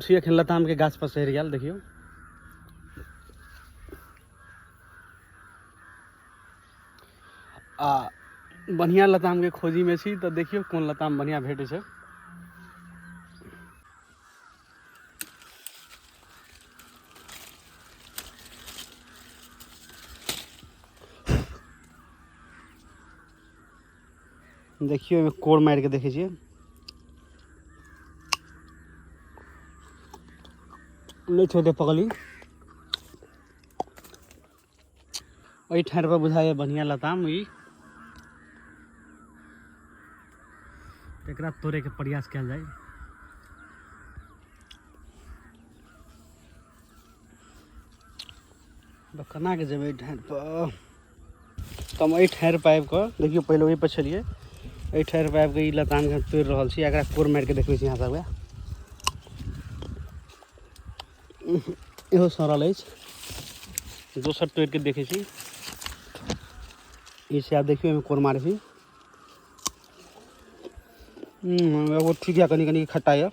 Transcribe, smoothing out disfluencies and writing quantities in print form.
छी एखन लताम के गाछ पर चढ़ि गेल देखियो। आ बढ़िया लताम के खोजी में छी तो देखियो कोन लताम बढ़िया भेटे छै। देखियो एमे कोड़ मार के देखे छियै। नहीं छोटे पगली ओई ठाड़ पर बुझाय बढ़िया लताम ई एकरा तोड़े के प्रयास कयल जाय। केना के जेबै ठाड़ पर तो हम एई ठाड़ पर आबि कऽ देखियो पहिले ओहि पर छलियै। एई ठाड़ पर आबि कऽ ई लताम के तोड़ि रहल छी। एकरा कोड़ मार के देखबै छी अहाँ सब इहो सड़ल अछि। दोसर तोड़ के देखे छी। ई से आब देखियो एमे कोड़ मारै छी। एगो ठीक है कनी कनी खट्टा है।